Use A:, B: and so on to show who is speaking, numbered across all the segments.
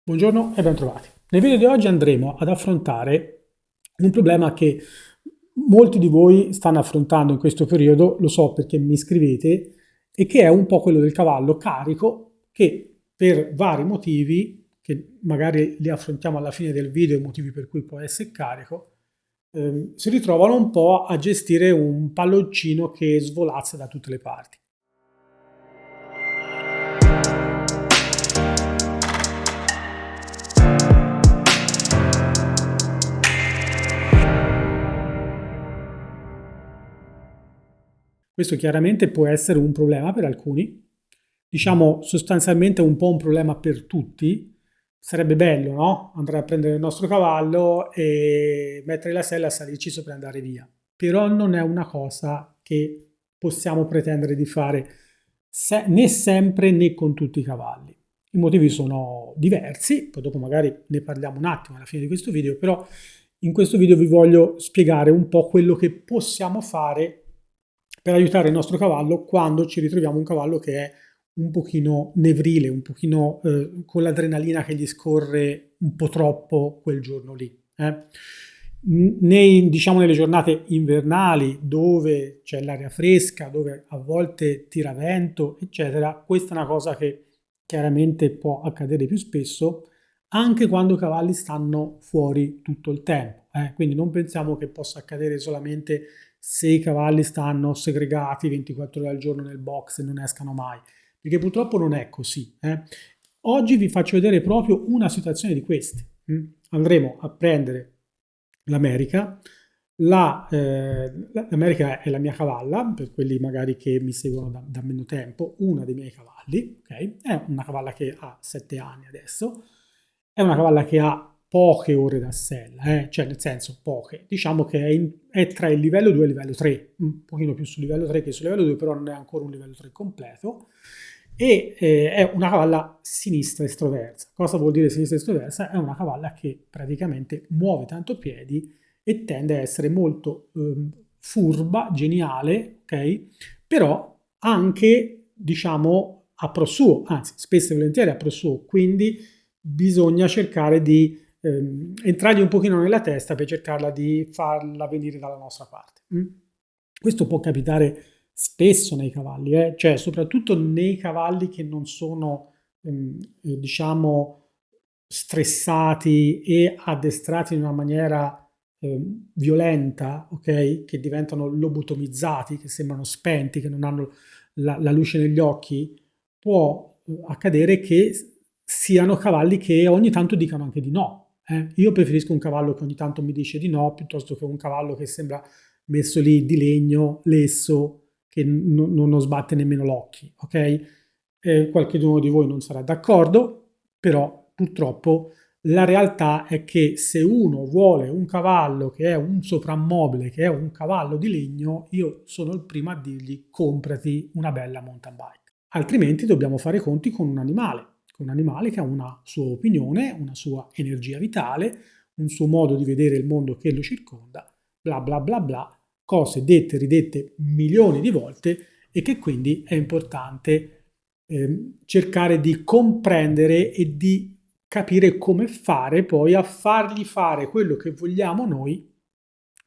A: Buongiorno e bentrovati. Nel video di oggi andremo ad affrontare un problema che molti di voi stanno affrontando in questo periodo, lo so perché mi scrivete, e che è un po' quello del cavallo carico che per vari motivi, che magari li affrontiamo alla fine del video, i motivi per cui può essere carico, si ritrovano un po' a gestire un palloncino che svolazza da tutte le parti. Questo chiaramente può essere un problema per alcuni, diciamo sostanzialmente un po' un problema per tutti. Sarebbe bello, no? Andare a prendere il nostro cavallo e mettere la sella e salirci sopra e andare via. Però non è una cosa che possiamo pretendere di fare né sempre né con tutti i cavalli. I motivi sono diversi, poi dopo magari ne parliamo un attimo alla fine di questo video, però in questo video vi voglio spiegare un po' quello che possiamo fare per aiutare il nostro cavallo quando ci ritroviamo un cavallo che è un pochino nevrile, un pochino con l'adrenalina che gli scorre un po' troppo quel giorno lì. Diciamo, nelle giornate invernali dove c'è l'aria fresca, dove a volte tira vento, eccetera, questa è una cosa che chiaramente può accadere più spesso anche quando i cavalli stanno fuori tutto il tempo. Quindi non pensiamo che possa accadere solamente se i cavalli stanno segregati 24 ore al giorno nel box e non escano mai, perché purtroppo non è così. Oggi vi faccio vedere proprio una situazione di queste. Andremo a prendere l'America. L'America è la mia cavalla, per quelli magari che mi seguono da meno tempo, una dei miei cavalli, ok? È una cavalla che ha 7 anni adesso, è una cavalla che ha poche ore da sella, cioè nel senso poche, diciamo che è tra il livello 2 e il livello 3, un pochino più sul livello 3 che sul livello 2, però non è ancora un livello 3 completo, e è una cavalla sinistra estroversa. Cosa vuol dire sinistra estroversa? È una cavalla che praticamente muove tanto piedi e tende a essere molto furba, geniale, ok? Però anche, diciamo, a pro suo, anzi, spesso e volentieri a pro suo, quindi bisogna cercare di entrargli un pochino nella testa per cercarla di farla venire dalla nostra parte. Questo può capitare spesso nei cavalli, cioè soprattutto nei cavalli che non sono, diciamo, stressati e addestrati in una maniera violenta, ok? Che diventano lobotomizzati, che sembrano spenti, che non hanno la luce negli occhi, può accadere che siano cavalli che ogni tanto dicano anche di no. Io preferisco un cavallo che ogni tanto mi dice di no, piuttosto che un cavallo che sembra messo lì di legno, lesso, che non sbatte nemmeno l'occhio, ok? Qualcuno di voi non sarà d'accordo, però purtroppo la realtà è che se uno vuole un cavallo che è un soprammobile, che è un cavallo di legno, io sono il primo a dirgli comprati una bella mountain bike. Altrimenti dobbiamo fare i conti con un animale che ha una sua opinione, una sua energia vitale, un suo modo di vedere il mondo che lo circonda, bla bla bla bla, cose dette e ridette milioni di volte e che quindi è importante cercare di comprendere e di capire come fare poi a fargli fare quello che vogliamo noi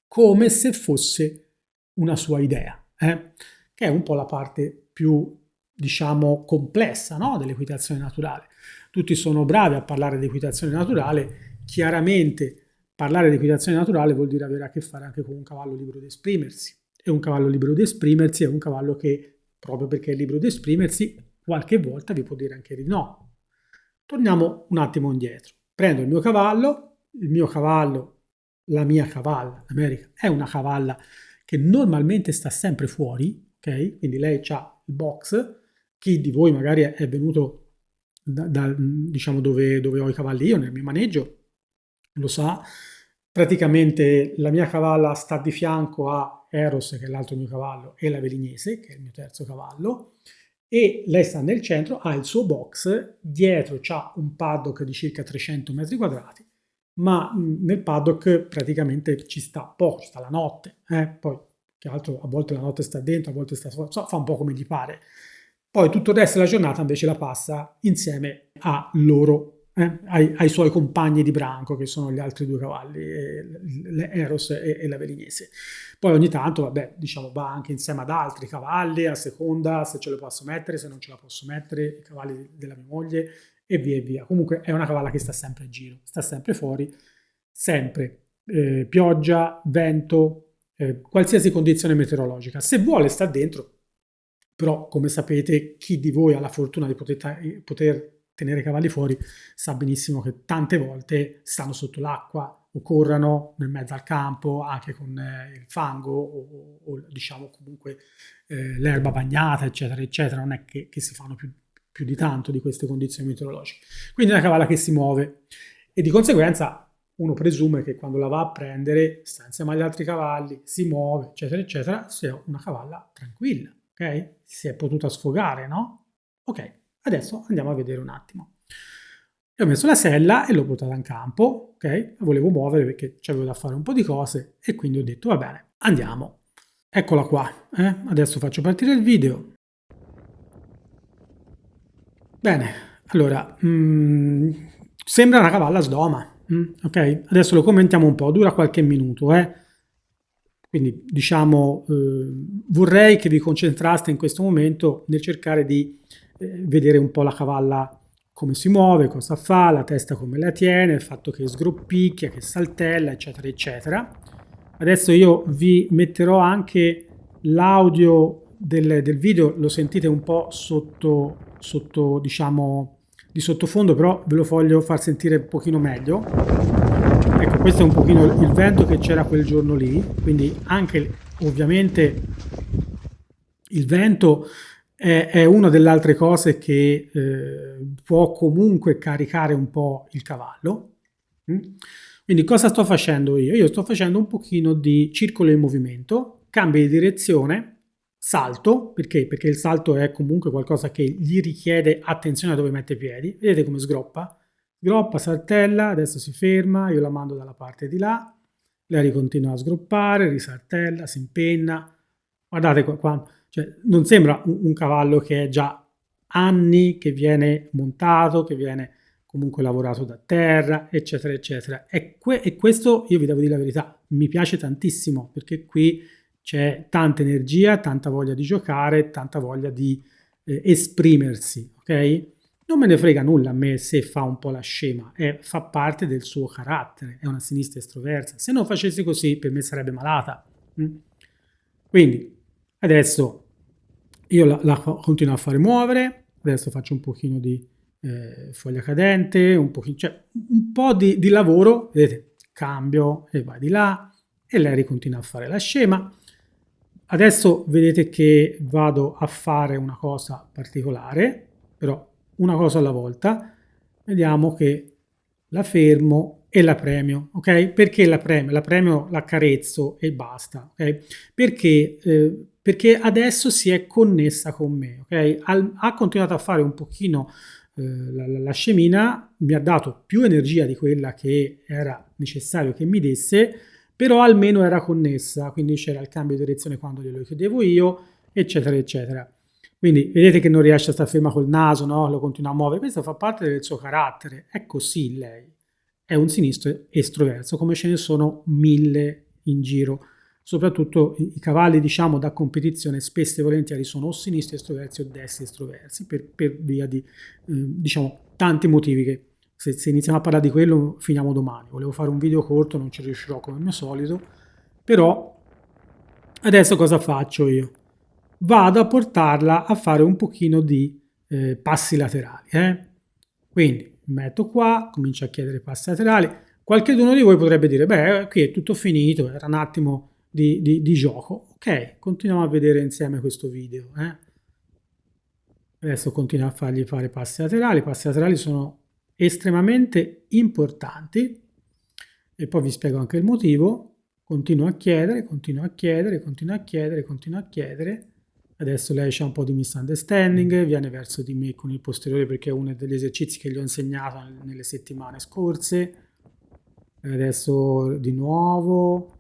A: come se fosse una sua idea, che è un po' la parte più, diciamo, complessa, no? Dell'equitazione naturale. Tutti sono bravi a parlare di equitazione naturale, chiaramente parlare di equitazione naturale vuol dire avere a che fare anche con un cavallo libero di esprimersi. E un cavallo libero di esprimersi è un cavallo che, proprio perché è libero di esprimersi, qualche volta vi può dire anche di no. Torniamo un attimo indietro. Prendo il mio cavallo, la mia cavalla, l'America, è una cavalla che normalmente sta sempre fuori, ok? Quindi lei ha il box. Chi di voi magari è venuto diciamo dove ho i cavalli io, nel mio maneggio, lo sa. Praticamente la mia cavalla sta di fianco a Eros, che è l'altro mio cavallo, e la Velignese, che è il mio terzo cavallo, e lei sta nel centro, ha il suo box, dietro c'ha un paddock di circa 300 metri quadrati, ma nel paddock praticamente ci sta poco, ci sta la notte, poi che altro a volte la notte sta dentro, a volte sta fuori, fa un po' come gli pare. Poi tutto il resto della giornata invece la passa insieme a loro, ai suoi compagni di branco, che sono gli altri due cavalli, l'Eros e la Velinese. Poi ogni tanto, vabbè, diciamo, va anche insieme ad altri cavalli, a seconda se ce lo posso mettere, se non ce la posso mettere, i cavalli della mia moglie, e via e via. Comunque è una cavalla che sta sempre a giro, sta sempre fuori, sempre. Pioggia, vento, qualsiasi condizione meteorologica. Se vuole sta dentro, però come sapete chi di voi ha la fortuna di poter tenere i cavalli fuori sa benissimo che tante volte stanno sotto l'acqua o corrono nel mezzo al campo anche con il fango o diciamo comunque l'erba bagnata eccetera eccetera, non è che si fanno più di tanto di queste condizioni meteorologiche. Quindi è una cavalla che si muove e di conseguenza uno presume che quando la va a prendere sta insieme agli altri cavalli, si muove eccetera eccetera, sia una cavalla tranquilla, ok? Si è potuta sfogare, no? Ok, adesso andiamo a vedere un attimo. Io ho messo la sella e l'ho portata in campo, ok? La volevo muovere perché avevo da fare un po' di cose e quindi ho detto va bene, andiamo. Eccola qua, adesso faccio partire il video. Bene, allora, sembra una cavalla sdoma, ok? Adesso lo commentiamo un po', dura qualche minuto, Quindi diciamo, vorrei che vi concentraste in questo momento nel cercare di vedere un po' la cavalla come si muove, cosa fa, la testa come la tiene, il fatto che sgroppicchia, che saltella, eccetera, eccetera. Adesso io vi metterò anche l'audio del video, lo sentite un po' sotto, diciamo, di sottofondo, però ve lo voglio far sentire un pochino meglio. Ecco, questo è un pochino il vento che c'era quel giorno lì, quindi anche ovviamente il vento è una delle altre cose che può comunque caricare un po' il cavallo. Quindi cosa sto facendo io? Io sto facendo un pochino di circolo in movimento, cambio di direzione, salto, perché? Perché il salto è comunque qualcosa che gli richiede attenzione a dove mette i piedi. Vedete come sgroppa? Sgroppa, saltella, adesso si ferma, io la mando dalla parte di là, lei ricontinua a sgroppare, risaltella, si impenna. Guardate qua, cioè, non sembra un cavallo che è già anni che viene montato, che viene comunque lavorato da terra, eccetera, eccetera. E questo, io vi devo dire la verità, mi piace tantissimo, perché qui c'è tanta energia, tanta voglia di giocare, tanta voglia di esprimersi, ok? Non me ne frega nulla a me se fa un po' la scema, fa parte del suo carattere, è una sinistra estroversa. Se non facessi così, per me sarebbe malata. Quindi, adesso io la continuo a fare muovere, adesso faccio un pochino di foglia cadente, cioè un po' di lavoro, vedete, cambio e va di là e lei ricontinua a fare la scema. Adesso vedete che vado a fare una cosa particolare, però una cosa alla volta. Vediamo che la fermo e la premio, ok? Perché la premio? La premio, la carezzo e basta, ok? Perché? Perché adesso si è connessa con me, ok? Ha continuato a fare un pochino la scemina, mi ha dato più energia di quella che era necessario che mi desse, però almeno era connessa, quindi c'era il cambio di direzione quando glielo chiedevo io, eccetera, eccetera. Quindi vedete che non riesce a stare ferma col naso, no? Lo continua a muovere, questo fa parte del suo carattere, è così lei. È un sinistro estroverso, come ce ne sono mille in giro. Soprattutto i cavalli, diciamo, da competizione spesso e volentieri sono o sinistri estroversi o destri estroversi, per via di, diciamo, tanti motivi che se iniziamo a parlare di quello finiamo domani. Volevo fare un video corto, non ci riuscirò come al mio solito, però adesso cosa faccio io? Vado a portarla a fare un pochino di passi laterali. Quindi mi metto qua, comincio a chiedere passi laterali. Qualcuno di voi potrebbe dire, beh, qui è tutto finito, era un attimo di gioco. Ok, continuiamo a vedere insieme questo video. Adesso continuo a fargli fare passi laterali. I passi laterali sono estremamente importanti e poi vi spiego anche il motivo. Continuo a chiedere, continuo a chiedere, continuo a chiedere, continuo a chiedere. Adesso lei c'ha un po' di misunderstanding, viene verso di me con il posteriore perché è uno degli esercizi che gli ho insegnato nelle settimane scorse. Adesso di nuovo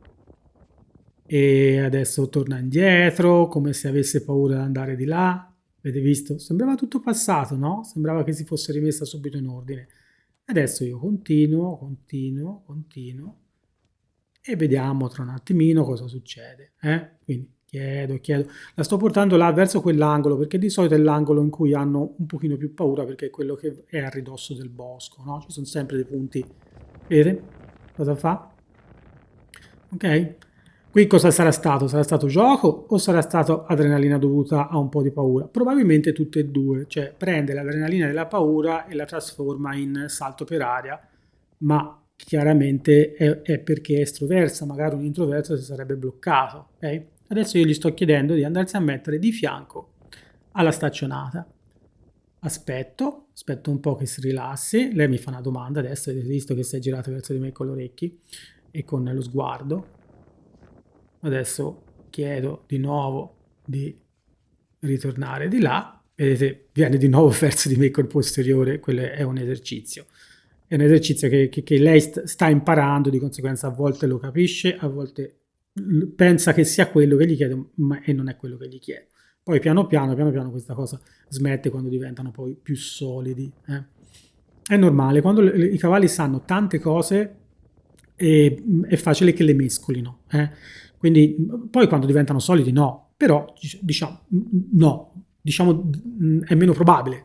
A: e adesso torna indietro come se avesse paura di andare di là. Avete visto? Sembrava tutto passato, no? Sembrava che si fosse rimessa subito in ordine. Adesso io continuo e vediamo tra un attimino cosa succede. Quindi chiedo. La sto portando là verso quell'angolo perché di solito è l'angolo in cui hanno un pochino più paura perché è quello che è a ridosso del bosco, no? Ci sono sempre dei punti. Vedete cosa fa? Ok? Qui cosa sarà stato? Sarà stato gioco o sarà stato adrenalina dovuta a un po' di paura? Probabilmente tutte e due, cioè prende l'adrenalina della paura e la trasforma in salto per aria, ma chiaramente è perché è estroversa, magari un introverso si sarebbe bloccato. Ok? Adesso io gli sto chiedendo di andarsi a mettere di fianco alla staccionata. Aspetto un po' che si rilassi. Lei mi fa una domanda adesso, avete visto che si è girato verso di me con le orecchie e con lo sguardo. Adesso chiedo di nuovo di ritornare di là. Vedete, viene di nuovo verso di me col posteriore, quello è un esercizio. È un esercizio che lei sta imparando, di conseguenza a volte lo capisce, a volte pensa che sia quello che gli chiedo, e non è quello che gli chiedo. Poi piano piano questa cosa smette quando diventano poi più solidi. È normale, quando i cavalli sanno tante cose è facile che le mescolino. Quindi poi quando diventano solidi no, però diciamo no, diciamo è meno probabile,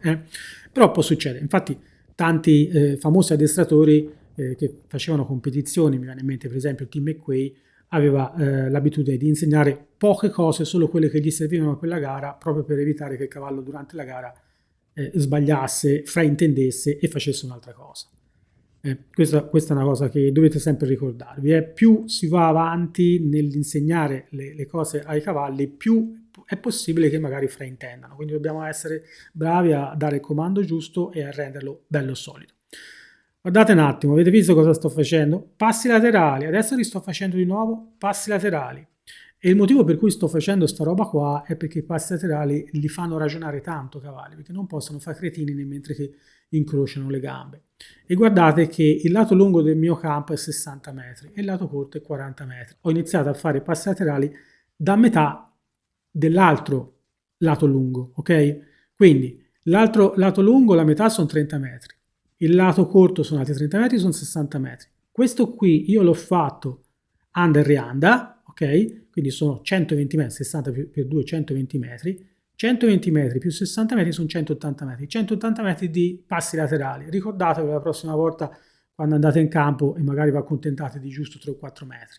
A: però può succedere. Infatti tanti famosi addestratori che facevano competizioni, mi viene in mente per esempio Tim McQuay, aveva l'abitudine di insegnare poche cose, solo quelle che gli servivano a quella gara, proprio per evitare che il cavallo durante la gara sbagliasse, fraintendesse e facesse un'altra cosa. Questa è una cosa che dovete sempre ricordarvi. Più si va avanti nell'insegnare le cose ai cavalli, più è possibile che magari fraintendano. Quindi dobbiamo essere bravi a dare il comando giusto e a renderlo bello solido. Guardate un attimo, avete visto cosa sto facendo? Passi laterali, adesso li sto facendo di nuovo, passi laterali. E il motivo per cui sto facendo sta roba qua è perché i passi laterali li fanno ragionare tanto i cavalli, perché non possono fare cretini mentre che incrociano le gambe. E guardate che il lato lungo del mio campo è 60 metri e il lato corto è 40 metri. Ho iniziato a fare passi laterali da metà dell'altro lato lungo, ok? Quindi l'altro lato lungo, la metà sono 30 metri, il lato corto sono altri 30 metri, sono 60 metri. Questo qui io l'ho fatto under rianda, ok? Quindi sono 120 metri, 60 per 2, 120 metri. 120 metri più 60 metri sono 180 metri. 180 metri di passi laterali. Ricordatevi la prossima volta quando andate in campo e magari vi accontentate di giusto 3 o 4 metri.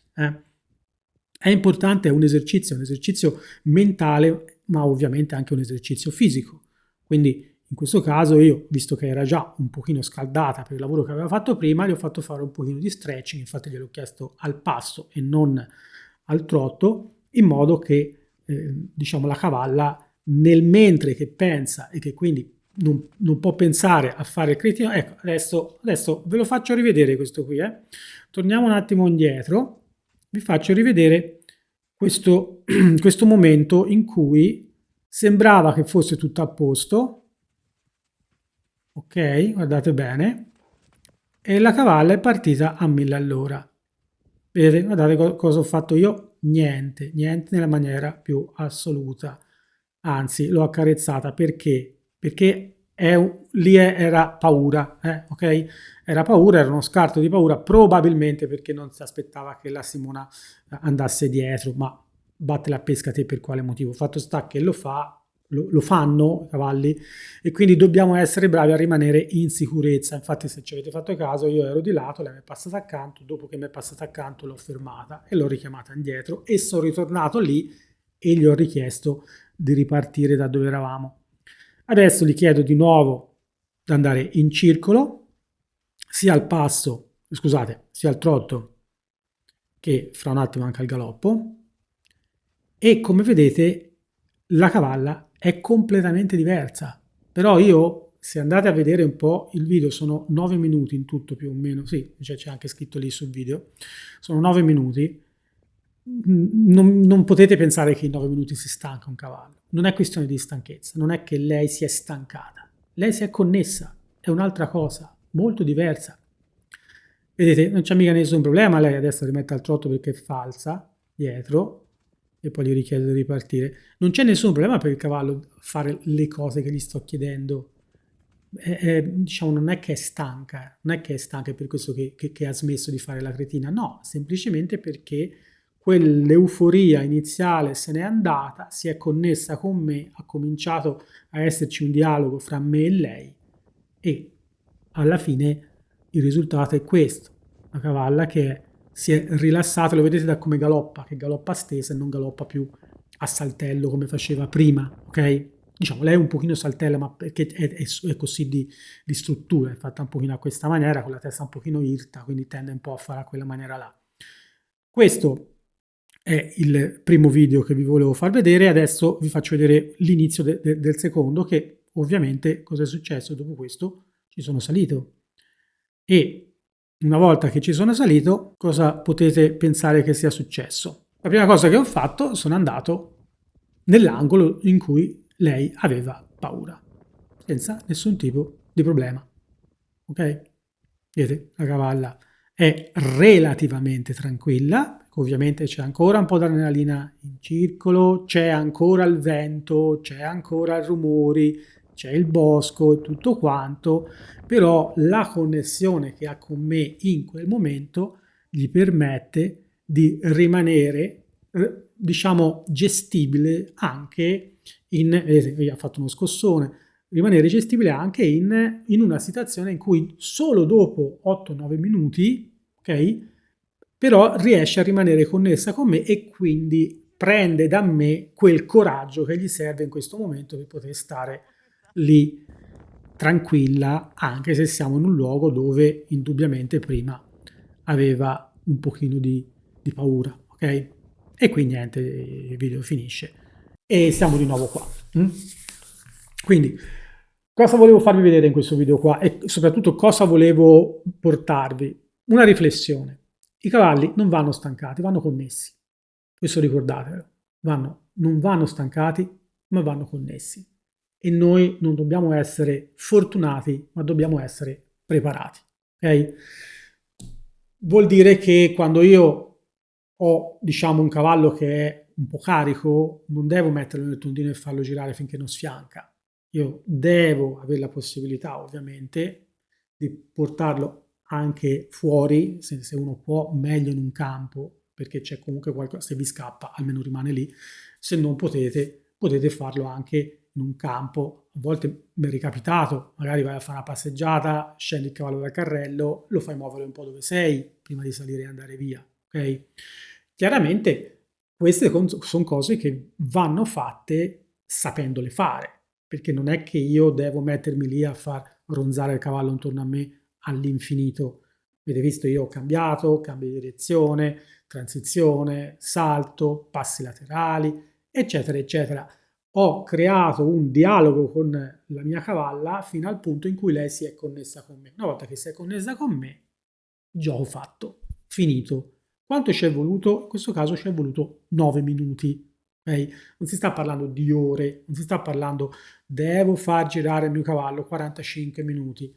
A: È importante, è un esercizio mentale, ma ovviamente anche un esercizio fisico. Quindi in questo caso io, visto che era già un pochino scaldata per il lavoro che aveva fatto prima, gli ho fatto fare un pochino di stretching, infatti gliel'ho chiesto al passo e non al trotto, in modo che diciamo la cavalla nel mentre che pensa e che quindi non può pensare a fare il cretino. Ecco, adesso ve lo faccio rivedere questo qui. Torniamo un attimo indietro, vi faccio rivedere questo momento in cui sembrava che fosse tutto a posto. Ok, guardate bene. E la cavalla è partita a 1000 all'ora. Vedete, guardate cosa ho fatto io? Niente nella maniera più assoluta. Anzi, l'ho accarezzata perché? Perché lì era paura, ok? Era paura, era uno scarto di paura, probabilmente perché non si aspettava che la Simona andasse dietro, ma batte la pesca te per quale motivo? Fatto sta che lo fanno i cavalli e quindi dobbiamo essere bravi a rimanere in sicurezza. Infatti se ci avete fatto caso io ero di lato, lei mi è passata accanto, dopo che mi è passata accanto l'ho fermata e l'ho richiamata indietro e sono ritornato lì e gli ho richiesto di ripartire da dove eravamo. Adesso gli chiedo di nuovo di andare in circolo, sia al passo, scusate, sia al trotto che fra un attimo anche al galoppo e come vedete la cavalla è completamente diversa. Però io, se andate a vedere un po' il video, sono 9 minuti in tutto più o meno, sì, cioè c'è anche scritto lì sul video, sono 9 minuti, non potete pensare che in 9 minuti si stanca un cavallo. Non è questione di stanchezza, non è che lei si è stancata, lei si è connessa, è un'altra cosa, molto diversa. Vedete, non c'è mica nessun problema, lei adesso rimette al trotto perché è falsa, dietro, e poi gli richiedo di ripartire. Non c'è nessun problema per il cavallo fare le cose che gli sto chiedendo diciamo, non è che è stanca, non è che è stanca è per questo che ha smesso di fare la cretina, no, semplicemente perché quell'euforia iniziale se n'è andata, si è connessa con me, ha cominciato a esserci un dialogo fra me e lei e alla fine il risultato è questo, una cavalla che si è rilassata, lo vedete da come galoppa, che galoppa stesa e non galoppa più a saltello come faceva prima, ok? Diciamo, lei è un pochino saltella, ma perché è così di struttura, è fatta un pochino a questa maniera, con la testa un pochino irta, quindi tende un po' a fare a quella maniera là. Questo è il primo video che vi volevo far vedere, adesso vi faccio vedere l'inizio del secondo, che ovviamente cosa è successo dopo questo? Ci sono salito. E una volta che ci sono salito, cosa potete pensare che sia successo? La prima cosa che ho fatto, sono andato nell'angolo in cui lei aveva paura, senza nessun tipo di problema. Ok? Vedete, la cavalla è relativamente tranquilla, ovviamente c'è ancora un po' di adrenalina in circolo, c'è ancora il vento, c'è ancora i rumori, c'è il bosco e tutto quanto, però la connessione che ha con me in quel momento gli permette di rimanere, diciamo, gestibile anche vedete, ha fatto uno scossone, rimanere gestibile anche in una situazione in cui solo dopo 8-9 minuti, ok, però riesce a rimanere connessa con me e quindi prende da me quel coraggio che gli serve in questo momento per poter stare lì tranquilla, anche se siamo in un luogo dove indubbiamente prima aveva un pochino di paura, ok? E qui niente, il video finisce e siamo di nuovo qua. Quindi, cosa volevo farvi vedere in questo video qua e soprattutto cosa volevo portarvi? Una riflessione. I cavalli non vanno stancati, vanno connessi. Questo ricordatelo. Non vanno stancati, ma vanno connessi. E noi non dobbiamo essere fortunati, ma dobbiamo essere preparati. Ok? Vuol dire che quando io ho, diciamo, un cavallo che è un po' carico, non devo metterlo nel tondino e farlo girare finché non sfianca. Io devo avere la possibilità, ovviamente, di portarlo anche fuori, se uno può, meglio in un campo, perché c'è comunque qualcosa, se vi scappa, almeno rimane lì. Se non potete farlo anche in un campo. A volte mi è ricapitato, magari vai a fare una passeggiata, scendi il cavallo dal carrello, lo fai muovere un po' dove sei prima di salire e andare via, ok? Chiaramente queste sono cose che vanno fatte sapendole fare, perché non è che io devo mettermi lì a far ronzare il cavallo intorno a me all'infinito. Avete visto, io ho cambiato, cambio di direzione, transizione, salto, passi laterali, eccetera, eccetera. Ho creato un dialogo con la mia cavalla fino al punto in cui lei si è connessa con me. Una volta che si è connessa con me, gioco fatto, finito. Quanto ci è voluto? In questo caso ci è voluto 9 minuti. Okay? Non si sta parlando di ore, non si sta parlando devo far girare il mio cavallo 45 minuti.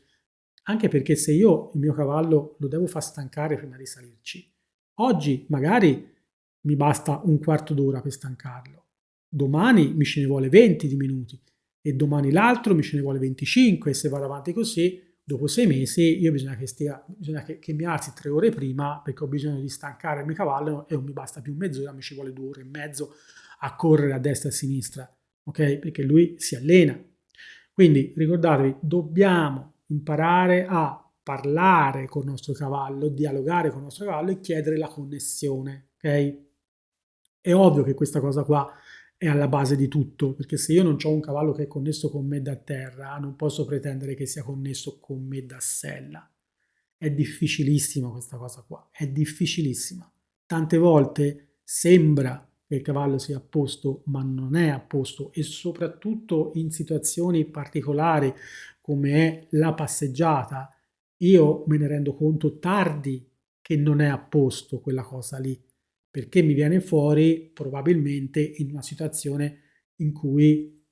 A: Anche perché se io il mio cavallo lo devo far stancare prima di salirci, oggi magari mi basta un quarto d'ora per stancarlo, domani mi ce ne vuole 20 di minuti e domani l'altro mi ce ne vuole 25 e se vado avanti così, dopo 6 mesi io bisogna che mi alzi 3 ore prima perché ho bisogno di stancare il mio cavallo e non mi basta più mezz'ora, mi ci vuole 2 ore e mezzo a correre a destra e a sinistra, ok? Perché lui si allena. Quindi ricordatevi, dobbiamo imparare a parlare con il nostro cavallo, dialogare con il nostro cavallo e chiedere la connessione, ok? È ovvio che questa cosa qua è alla base di tutto, perché se io non ho un cavallo che è connesso con me da terra, non posso pretendere che sia connesso con me da sella. È difficilissima questa cosa qua, è difficilissima. Tante volte sembra che il cavallo sia a posto, ma non è a posto e soprattutto in situazioni particolari come è la passeggiata, io me ne rendo conto tardi che non è a posto quella cosa lì, perché mi viene fuori probabilmente in una situazione in cui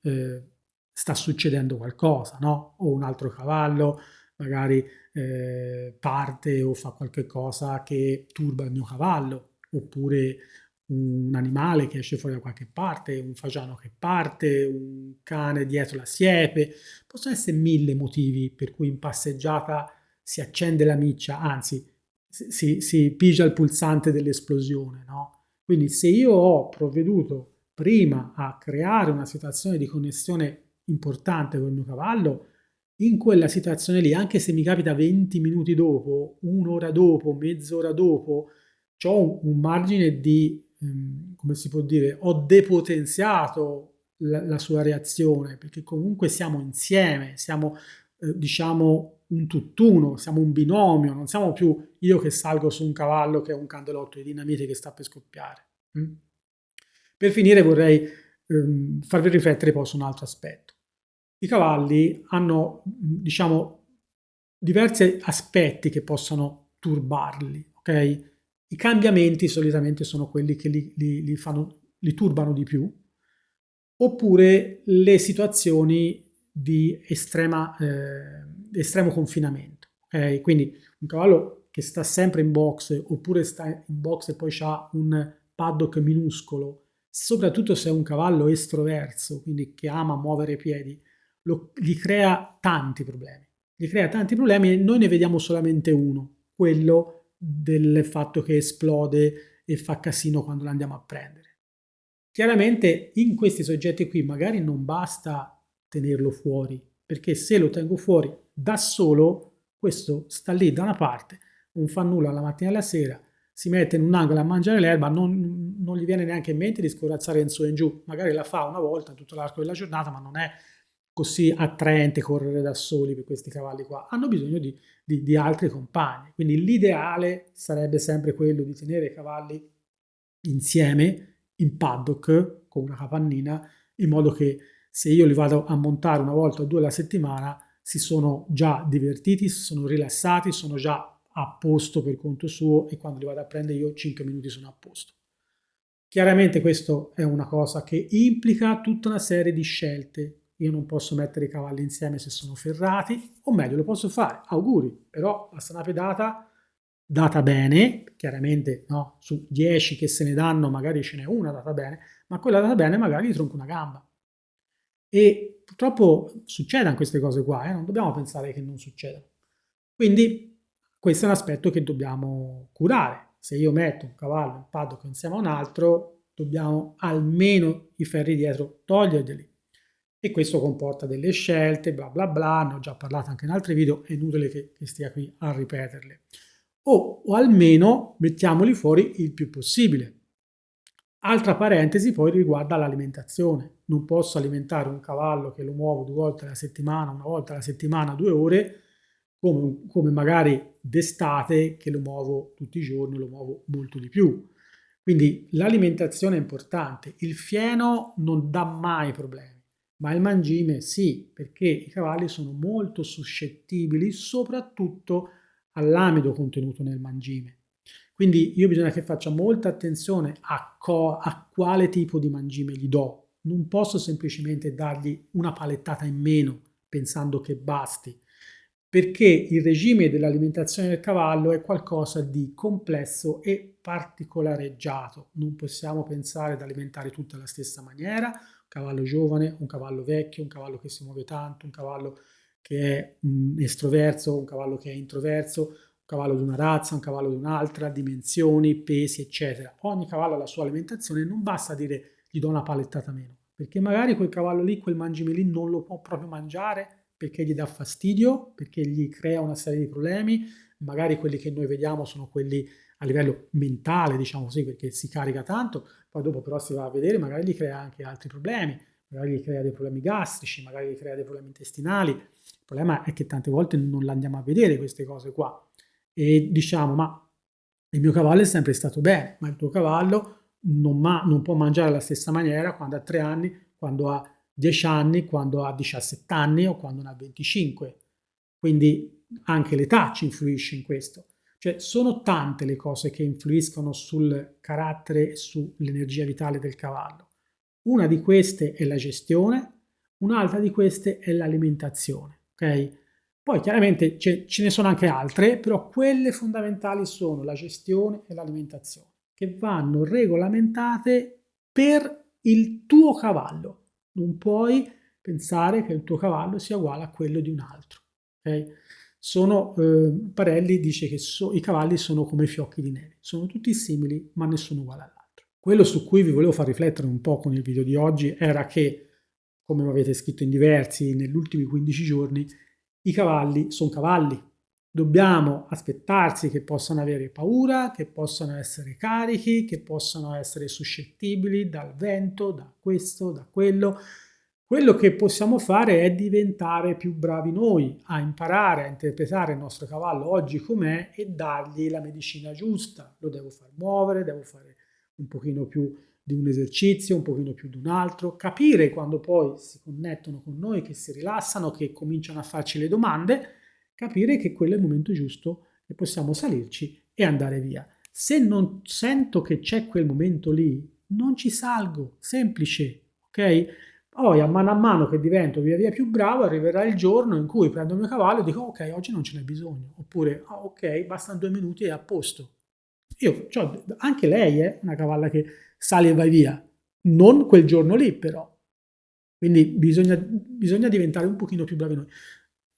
A: sta succedendo qualcosa, no? O un altro cavallo magari parte o fa qualche cosa che turba il mio cavallo, oppure un animale che esce fuori da qualche parte, un fagiano che parte, un cane dietro la siepe, possono essere mille motivi per cui in passeggiata si accende la miccia, anzi si pigia il pulsante dell'esplosione, no? Quindi se io ho provveduto prima a creare una situazione di connessione importante con il mio cavallo, in quella situazione lì, anche se mi capita 20 minuti dopo, un'ora dopo, mezz'ora dopo, ho un margine di, come si può dire, ho depotenziato la sua reazione, perché comunque siamo insieme, siamo, diciamo, un tutt'uno, siamo un binomio, non siamo più io che salgo su un cavallo che è un candelotto di dinamite che sta per scoppiare. Mm? Per finire vorrei farvi riflettere poi su un altro aspetto. I cavalli hanno, diciamo, diversi aspetti che possono turbarli, ok? I cambiamenti solitamente sono quelli che li turbano di più, oppure le situazioni di estremo confinamento, ok? Quindi un cavallo che sta sempre in box, oppure sta in box e poi ha un paddock minuscolo, soprattutto se è un cavallo estroverso, quindi che ama muovere i piedi, gli crea tanti problemi. Gli crea tanti problemi e noi ne vediamo solamente uno, quello del fatto che esplode e fa casino quando lo andiamo a prendere. Chiaramente in questi soggetti qui magari non basta tenerlo fuori, perché se lo tengo fuori da solo, questo sta lì da una parte, non fa nulla la mattina e la sera, si mette in un angolo a mangiare l'erba, non gli viene neanche in mente di scorazzare in su e in giù, magari la fa una volta tutto l'arco della giornata, ma non è così attraente correre da soli per questi cavalli qua, hanno bisogno di altri compagni, quindi l'ideale sarebbe sempre quello di tenere i cavalli insieme in paddock con una capannina, in modo che se io li vado a montare una volta o due alla settimana si sono già divertiti, si sono rilassati, sono già a posto per conto suo e quando li vado a prendere io 5 minuti sono a posto. Chiaramente questo è una cosa che implica tutta una serie di scelte. Io non posso mettere i cavalli insieme se sono ferrati, o meglio, lo posso fare, auguri, però la strana pedata data bene, chiaramente no, su 10 che se ne danno magari ce n'è una data bene, ma quella data bene magari gli tronca una gamba. E purtroppo succedono queste cose qua, non dobbiamo pensare che non succedano. Quindi questo è un aspetto che dobbiamo curare. Se io metto un cavallo in paddock insieme a un altro, dobbiamo almeno i ferri dietro toglierli. E questo comporta delle scelte, bla bla bla, ne ho già parlato anche in altri video, è inutile che stia qui a ripeterle. O almeno mettiamoli fuori il più possibile. Altra parentesi poi riguarda l'alimentazione. Non posso alimentare un cavallo che lo muovo 2 volte alla settimana, una volta alla settimana, 2 ore, come magari d'estate che lo muovo tutti i giorni, lo muovo molto di più. Quindi l'alimentazione è importante. Il fieno non dà mai problemi, ma il mangime sì, perché i cavalli sono molto suscettibili soprattutto all'amido contenuto nel mangime. Quindi io bisogna che faccia molta attenzione a quale tipo di mangime gli do. Non posso semplicemente dargli una palettata in meno pensando che basti, perché il regime dell'alimentazione del cavallo è qualcosa di complesso e particolareggiato. Non possiamo pensare ad alimentare tutto alla stessa maniera. Un cavallo giovane, un cavallo vecchio, un cavallo che si muove tanto, un cavallo che è estroverso, un cavallo che è introverso, un cavallo di una razza, un cavallo di un'altra, dimensioni, pesi, eccetera. Ogni cavallo ha la sua alimentazione, non basta dire gli do una palettata meno, perché magari quel cavallo lì, quel mangime lì non lo può proprio mangiare perché gli dà fastidio, perché gli crea una serie di problemi, magari quelli che noi vediamo sono quelli a livello mentale, diciamo così, perché si carica tanto, poi dopo però si va a vedere, magari gli crea anche altri problemi, magari gli crea dei problemi gastrici, magari gli crea dei problemi intestinali. Il problema è che tante volte non le andiamo a vedere queste cose qua e diciamo, ma il mio cavallo è sempre stato bene, ma il tuo cavallo non può mangiare alla stessa maniera quando ha 3 anni, quando ha 10 anni, quando ha 17 anni o quando ne ha 25. Quindi anche l'età ci influisce in questo. Cioè sono tante le cose che influiscono sul carattere e sull'energia vitale del cavallo. Una di queste è la gestione, un'altra di queste è l'alimentazione, ok? Poi chiaramente ce ne sono anche altre, però quelle fondamentali sono la gestione e l'alimentazione. che vanno regolamentate per il tuo cavallo. Non puoi pensare che il tuo cavallo sia uguale a quello di un altro. Okay? Parelli dice che i cavalli sono come fiocchi di neve, sono tutti simili ma nessuno uguale all'altro. Quello su cui vi volevo far riflettere un po' con il video di oggi era che, come mi avete scritto in diversi, negli ultimi 15 giorni, i cavalli sono cavalli. Dobbiamo aspettarsi che possano avere paura, che possano essere carichi, che possano essere suscettibili dal vento, da questo, da quello. Quello che possiamo fare è diventare più bravi noi a imparare a interpretare il nostro cavallo oggi com'è e dargli la medicina giusta. Lo devo far muovere, devo fare un pochino più di un esercizio, un pochino più di un altro, capire quando poi si connettono con noi, che si rilassano, che cominciano a farci le domande, capire che quello è il momento giusto e possiamo salirci e andare via. Se non sento che c'è quel momento lì, non ci salgo, semplice, ok? Poi a mano che divento via via più bravo arriverà il giorno in cui prendo il mio cavallo e dico ok, oggi non ce n'è bisogno, oppure ok, bastano 2 minuti e è a posto. Anche lei è una cavalla che sale e vai via, non quel giorno lì però. Quindi bisogna diventare un pochino più bravi noi.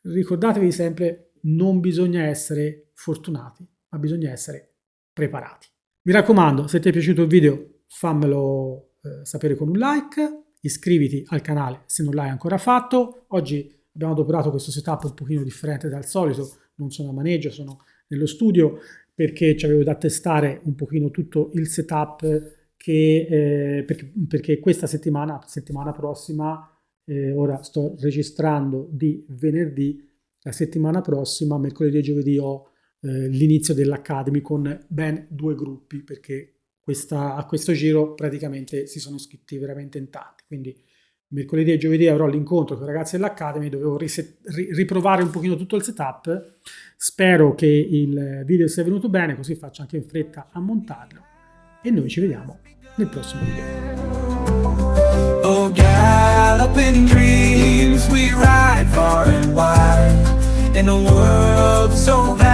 A: Ricordatevi sempre, non bisogna essere fortunati, ma bisogna essere preparati. Mi raccomando, se ti è piaciuto il video fammelo sapere con un like, iscriviti al canale se non l'hai ancora fatto. Oggi abbiamo adoperato questo setup un pochino differente dal solito, non sono a maneggio, sono nello studio perché ci avevo da testare un pochino tutto il setup perché questa settimana prossima, ora sto registrando di venerdì, la settimana prossima, mercoledì e giovedì ho l'inizio dell'Academy con ben 2 gruppi, perché a questo giro praticamente si sono iscritti veramente in tanti, quindi mercoledì e giovedì avrò l'incontro con i ragazzi dell'Academy, dovevo riprovare un pochino tutto il setup. Spero che il video sia venuto bene, così faccio anche in fretta a montarlo e noi ci vediamo nel prossimo video.
B: Oh, galloping dreams, we ride far and wide in a world so vast.